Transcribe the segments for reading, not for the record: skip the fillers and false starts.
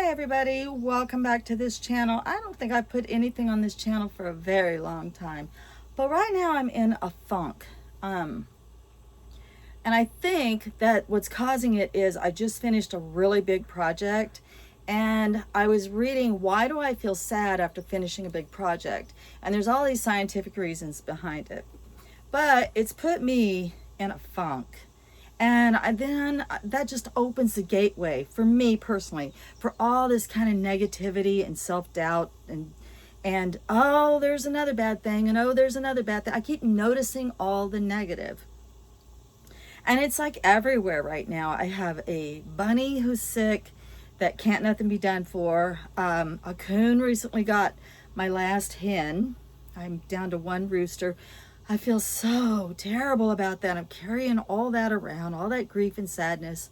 Hi everybody, welcome back to this channel. I don't think I've put anything on this channel for a very long time, but right now I'm in a funk. And I think that what's causing it is I just finished a really big project, and I was reading, why do I feel sad after finishing a big project? And there's all these scientific reasons behind it, but it's put me in a funk. And then that just opens the gateway for me personally for all this kind of negativity and self-doubt and oh, there's another bad thing, and oh, there's another bad thing. I keep noticing all the negative. And it's like everywhere right now. I have a bunny who's sick that can't nothing be done for. A coon recently got my last hen. I'm down to one rooster. I feel so terrible about that. I'm carrying all that around, all that grief and sadness.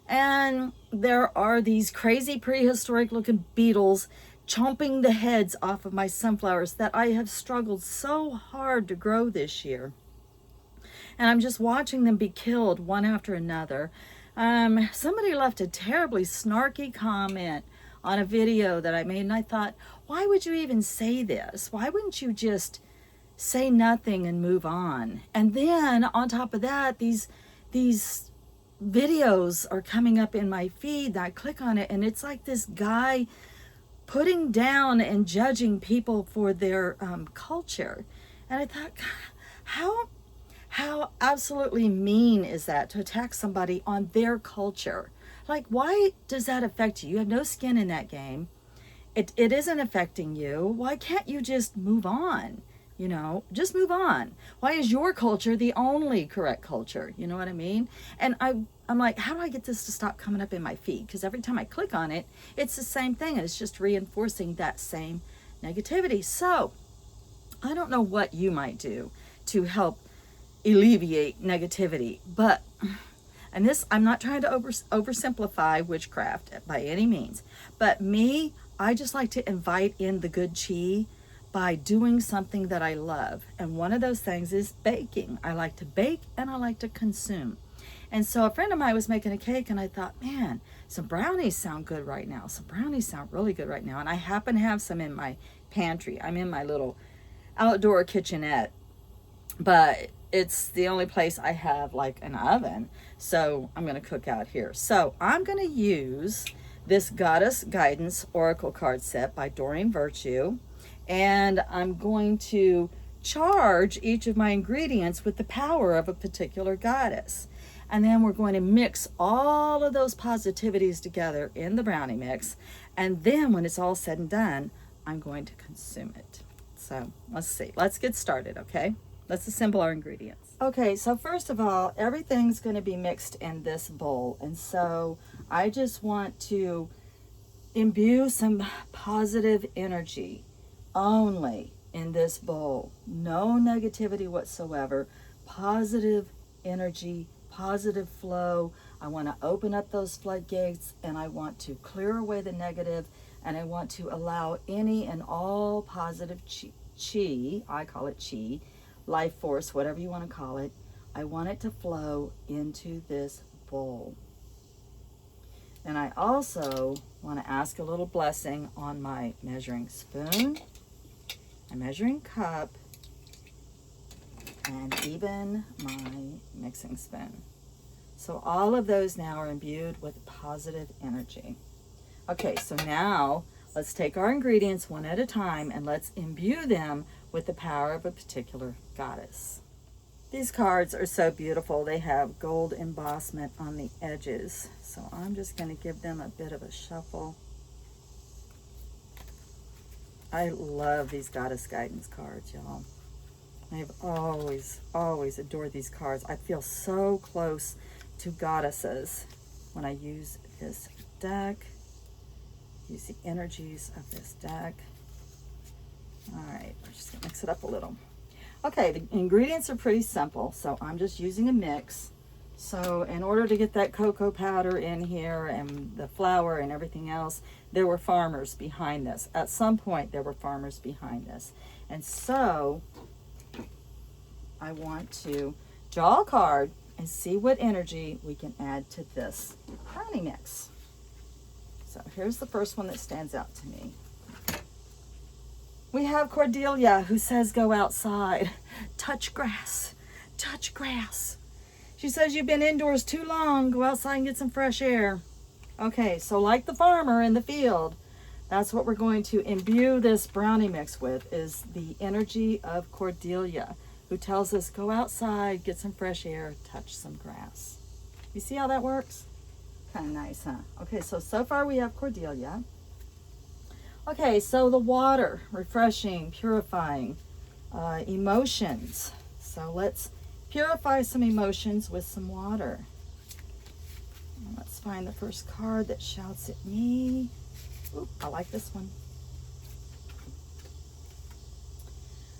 And there are these crazy prehistoric looking beetles chomping the heads off of my sunflowers that I have struggled so hard to grow this year. And I'm just watching them be killed one after another. Somebody left a terribly snarky comment on a video that I made, and I thought, why would you even say this? Why wouldn't you just say nothing and move on? And then on top of that, these videos are coming up in my feed. I click on it and it's like this guy putting down and judging people for their culture. And I thought, God, how absolutely mean is that to attack somebody on their culture? Like, why does that affect you? You have no skin in that game. It isn't affecting you. Why can't you just move on? You know, just move on. Why is your culture the only correct culture? You know what I mean? And I'm like, how do I get this to stop coming up in my feed? Because every time I click on it, it's the same thing. And it's just reinforcing that same negativity. So I don't know what you might do to help alleviate negativity. But, and this, I'm not trying to oversimplify witchcraft by any means. But me, I just like to invite in the good chi by doing something that I love. And one of those things is baking. I like to bake and I like to consume. And so a friend of mine was making a cake and I thought, man, some brownies sound good right now. Some brownies sound really good right now. And I happen to have some in my pantry. I'm in my little outdoor kitchenette, but it's the only place I have like an oven. So I'm going to cook out here. So I'm going to use this Goddess Guidance Oracle card set by Doreen Virtue. And I'm going to charge each of my ingredients with the power of a particular goddess. And then we're going to mix all of those positivities together in the brownie mix. And then when it's all said and done, I'm going to consume it. So let's see. Let's get started, okay? Let's assemble our ingredients. Okay, so first of all, everything's going to be mixed in this bowl. And so I just want to imbue some positive energy only in this bowl. No negativity whatsoever. Positive energy, positive flow. I want to open up those floodgates and I want to clear away the negative, and I want to allow any and all positive chi, I call it chi, life force, whatever you want to call it. I want it to flow into this bowl. And I also want to ask a little blessing on my measuring spoon, a measuring cup, and even my mixing spoon. So all of those now are imbued with positive energy. Okay, so now let's take our ingredients one at a time and let's imbue them with the power of a particular goddess. These cards are so beautiful. They have gold embossment on the edges. So I'm just going to give them a bit of a shuffle. I love these Goddess Guidance cards, y'all. I've always adored these cards. I feel so close to goddesses when I use this deck. Use the energies of this deck. All right, we're just gonna mix it up a little. Okay, the ingredients are pretty simple, so I'm just using a mix. So in order to get that cocoa powder in here and the flour and everything else, there were farmers behind this. At some point, there were farmers behind this. And so I want to draw a card and see what energy we can add to this brownie mix. So here's the first one that stands out to me. We have Cordelia, who says go outside, touch grass, touch grass. She says you've been indoors too long, go outside and get some fresh air. Okay, so like the farmer in the field, that's what we're going to imbue this brownie mix with, is the energy of Cordelia, who tells us go outside, get some fresh air, touch some grass. You see how that works? Kind of nice, huh? Okay, so far we have Cordelia. Okay, so the water, refreshing, purifying, emotions. So let's purify some emotions with some water. And let's find the first card that shouts at me. Ooh, I like this one.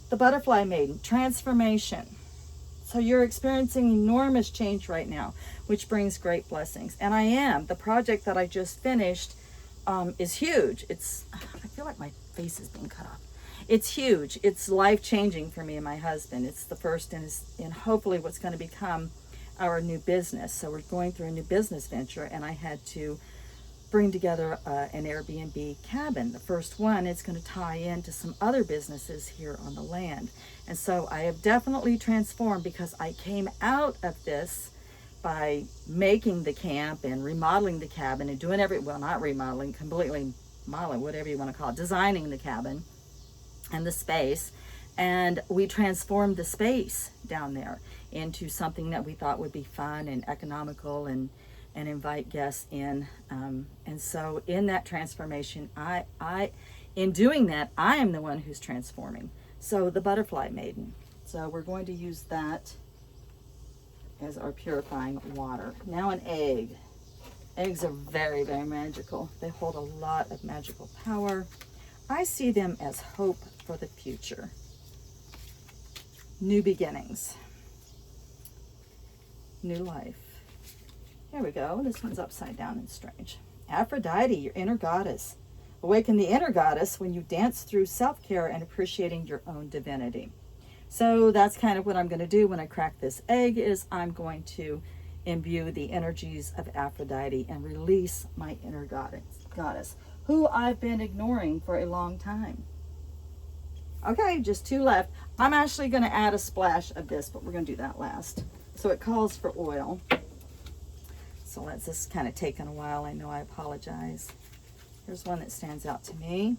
The Butterfly Maiden, transformation. So you're experiencing enormous change right now, which brings great blessings. And I am. The project that I just finished is huge. I feel like my face is being cut off. It's huge. It's life-changing for me and my husband. It's the first in hopefully what's going to become our new business. So we're going through a new business venture, and I had to bring together an Airbnb cabin. The first one, it's going to tie into some other businesses here on the land. And so I have definitely transformed, because I came out of this by making the camp and remodeling the cabin and doing not remodeling, completely modeling, whatever you want to call it, designing the cabin and the space. And we transformed the space down there into something that we thought would be fun and economical and invite guests in. And so in that transformation, in doing that, I am the one who's transforming. So the Butterfly Maiden. So we're going to use that as our purifying water. Now an egg. Eggs are very, very magical. They hold a lot of magical power. I see them as hope for the future. New beginnings. New life. Here we go. This one's upside down and strange. Aphrodite, your inner goddess. Awaken the inner goddess when you dance through self-care and appreciating your own divinity. So that's kind of what I'm going to do when I crack this egg, is I'm going to imbue the energies of Aphrodite and release my inner goddess, who I've been ignoring for a long time. Okay, just 2 left. I'm actually going to add a splash of this, but we're going to do that last. So it calls for oil. So this is kind of taken a while. I know, I apologize. Here's one that stands out to me.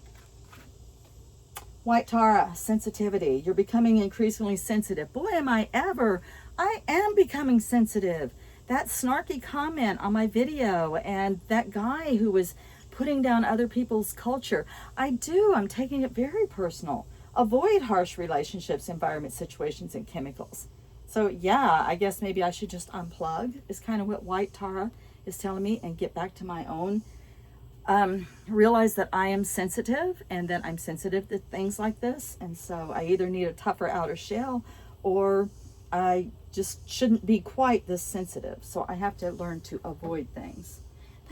White Tara, sensitivity. You're becoming increasingly sensitive. Boy, am I ever. I am becoming sensitive. That snarky comment on my video and that guy who was putting down other people's culture. I'm taking it very personal. Avoid harsh relationships, environment, situations, and chemicals. So yeah, I guess maybe I should just unplug, is kind of what White Tara is telling me, and get back to my own. Realize that I am sensitive, and that I'm sensitive to things like this. And so I either need a tougher outer shell, or I just shouldn't be quite this sensitive. So I have to learn to avoid things.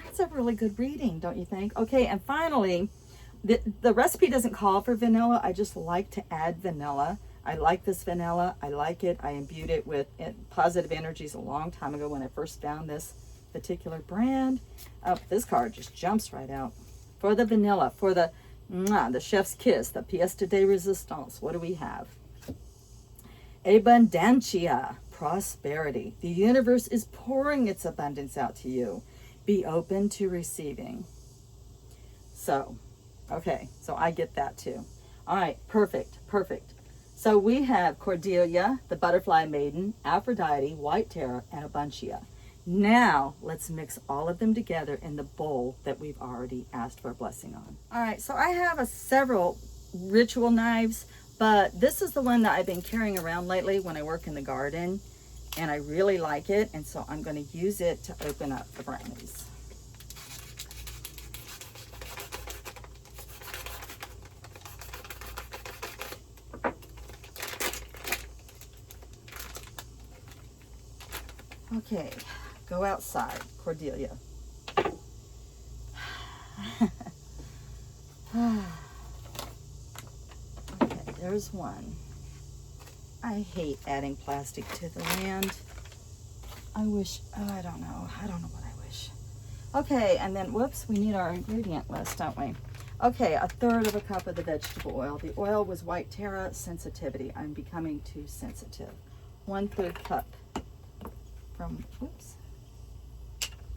That's a really good reading, don't you think? Okay, and finally, the recipe doesn't call for vanilla. I just like to add vanilla. I like this vanilla. I like it. I imbued it with positive energies a long time ago when I first found this particular brand. Oh, this card just jumps right out. For the vanilla, for the chef's kiss, the pièce de résistance, what do we have? Abundancia, prosperity. The universe is pouring its abundance out to you. Be open to receiving. So, okay, so I get that too. All right, perfect. So we have Cordelia, the Butterfly Maiden, Aphrodite, White Tara, and Abundancia. Now, let's mix all of them together in the bowl that we've already asked for a blessing on. All right, so I have several ritual knives, but this is the one that I've been carrying around lately when I work in the garden, and I really like it, and so I'm going to use it to open up the brownies. Okay, go outside, Cordelia. Okay, there's one. I hate adding plastic to the land. I don't know what I wish. Okay, and then, whoops, we need our ingredient list, don't we? Okay, 1/3 of a cup of the vegetable oil. The oil was White Tara Sensitivity. I'm becoming too sensitive. 1/3 cup from, whoops,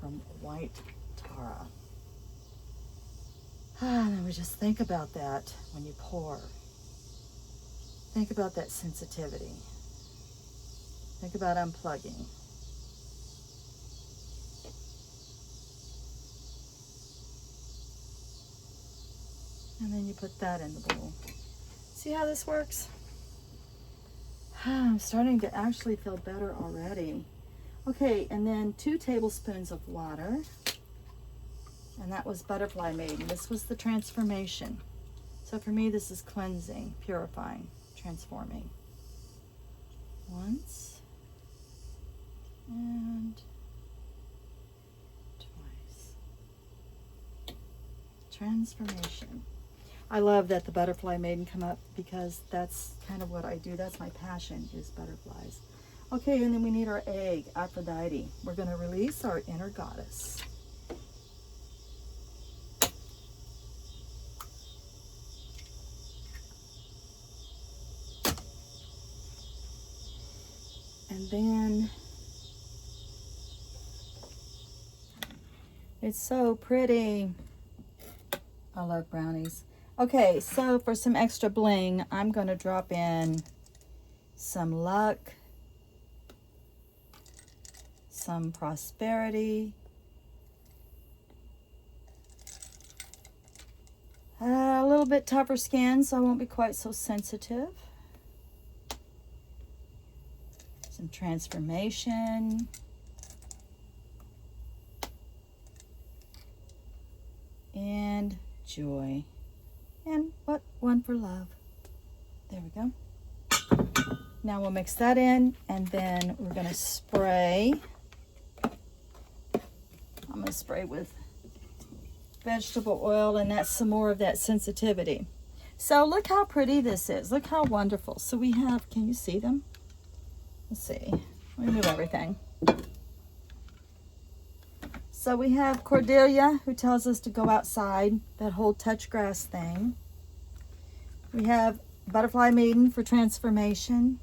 from White Tara. And then we just think about that when you pour. Think about that sensitivity. Think about unplugging. And then you put that in the bowl. See how this works? I'm starting to actually feel better already. Okay, and then 2 tablespoons of water. And that was Butterfly Maiden. This was the transformation. So for me, this is cleansing, purifying, transforming. Once and twice. Transformation. I love that the Butterfly Maiden come up because that's kind of what I do. That's my passion, is butterflies. Okay, and then we need our egg, Aphrodite. We're going to release our inner goddess. And then it's so pretty. I love brownies. Okay, so for some extra bling, I'm going to drop in some luck, some prosperity, a little bit tougher skin so I won't be quite so sensitive, some transformation, and joy. And what? One for love. There we go. Now we'll mix that in, and then we're going to spray. I'm going to spray with vegetable oil, and that's some more of that sensitivity. So look how pretty this is. Look how wonderful. So we have, can you see them? Let's see. Let me move everything. So we have Cordelia, who tells us to go outside, that whole touch grass thing. We have Butterfly Maiden for transformation.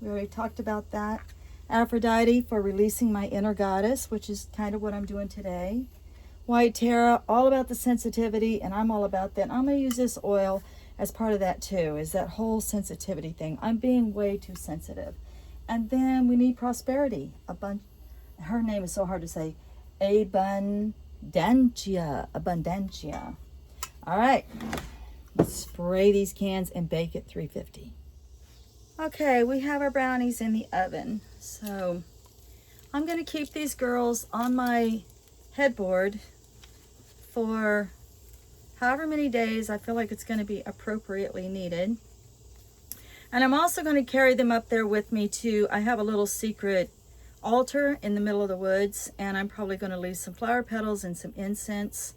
We already talked about that. Aphrodite for releasing my inner goddess, which is kind of what I'm doing today. White Tara, all about the sensitivity, and I'm all about that. I'm going to use this oil as part of that too, is that whole sensitivity thing. I'm being way too sensitive. And then we need prosperity. A bunch. Her name is so hard to say. Abundantia. All right, let's spray these cans and bake at 350. Okay, we have our brownies in the oven. So I'm going to keep these girls on my headboard for however many days I feel like it's going to be appropriately needed. And I'm also going to carry them up there with me too. I have a little secret altar in the middle of the woods, and I'm probably going to leave some flower petals and some incense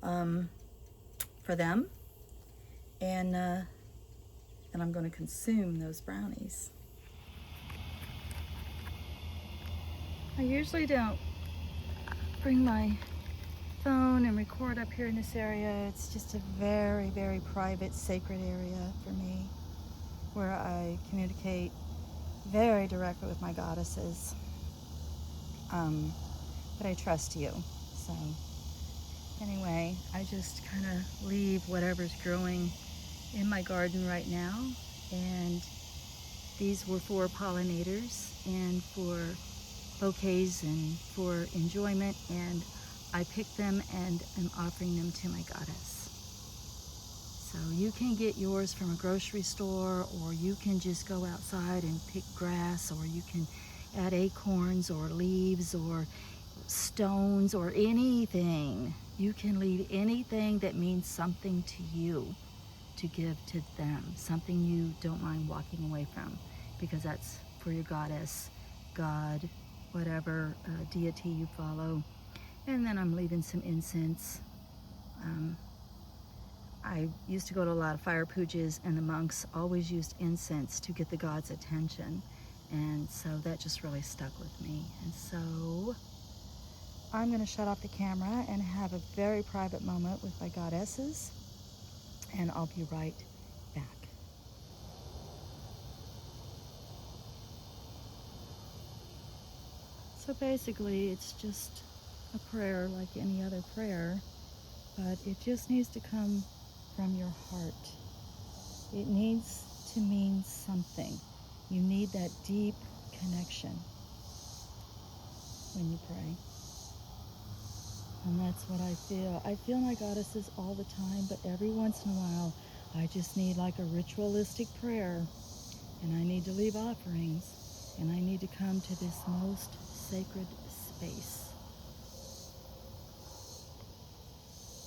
for them, and I'm going to consume those brownies. I usually don't bring my phone and record up here in this area. It's just a very, very private, sacred area for me, where I communicate very directly with my goddesses. But I trust you. So anyway, I just kind of leave whatever's growing in my garden right now. And these were for pollinators and for bouquets and for enjoyment. And I picked them and am offering them to my goddess. So you can get yours from a grocery store, or you can just go outside and pick grass, or you can add acorns or leaves or stones or anything. You can leave anything that means something to you to give to them, something you don't mind walking away from, because that's for your goddess, God, whatever deity you follow. And then I'm leaving some incense. I used to go to a lot of fire pujas, and the monks always used incense to get the god's attention. And so that just really stuck with me. And so, I'm going to shut off the camera and have a very private moment with my goddesses, and I'll be right back. So basically, it's just a prayer like any other prayer, but it just needs to come from your heart. It needs to mean something. You need that deep connection when you pray. And that's what I feel. I feel my goddesses all the time, but every once in a while, I just need like a ritualistic prayer, and I need to leave offerings, and I need to come to this most sacred space.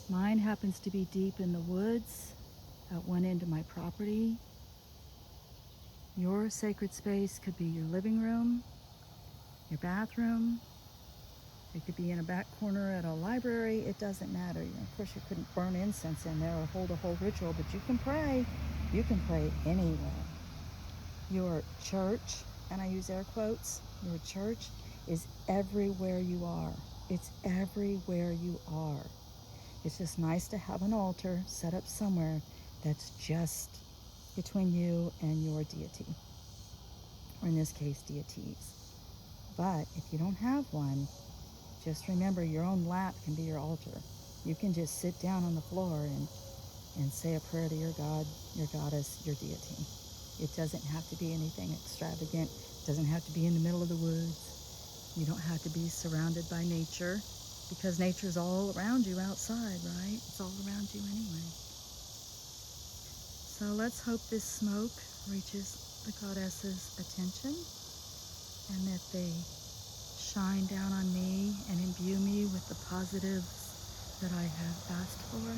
Mine happens to be deep in the woods at one end of my property. Your sacred space could be your living room, your bathroom. It could be in a back corner at a library. It doesn't matter. Of course, you couldn't burn incense in there or hold a whole ritual, but you can pray. You can pray anywhere. Your church, and I use air quotes, your church is everywhere you are. It's everywhere you are. It's just nice to have an altar set up somewhere that's just between you and your deity, or in this case, deities. But if you don't have one, just remember your own lap can be your altar. You can just sit down on the floor and say a prayer to your God, your goddess, your deity. It doesn't have to be anything extravagant. It doesn't have to be in the middle of the woods. You don't have to be surrounded by nature, because nature's all around you outside, right? It's all around you anyway. So let's hope this smoke reaches the goddesses' attention, and that they shine down on me and imbue me with the positives that I have asked for,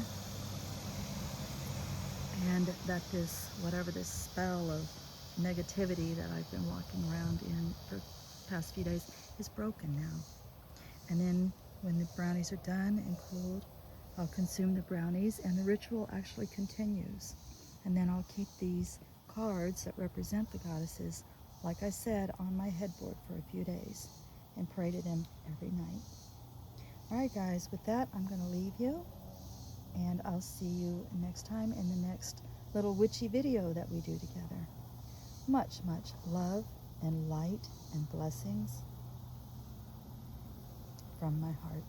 and that this, whatever this spell of negativity that I've been walking around in for the past few days is broken now. And then when the brownies are done and cooled, I'll consume the brownies, and the ritual actually continues. And then I'll keep these cards that represent the goddesses, like I said, on my headboard for a few days, and pray to them every night. All right, guys, with that, I'm going to leave you, and I'll see you next time in the next little witchy video that we do together. Much, much love and light and blessings from my heart.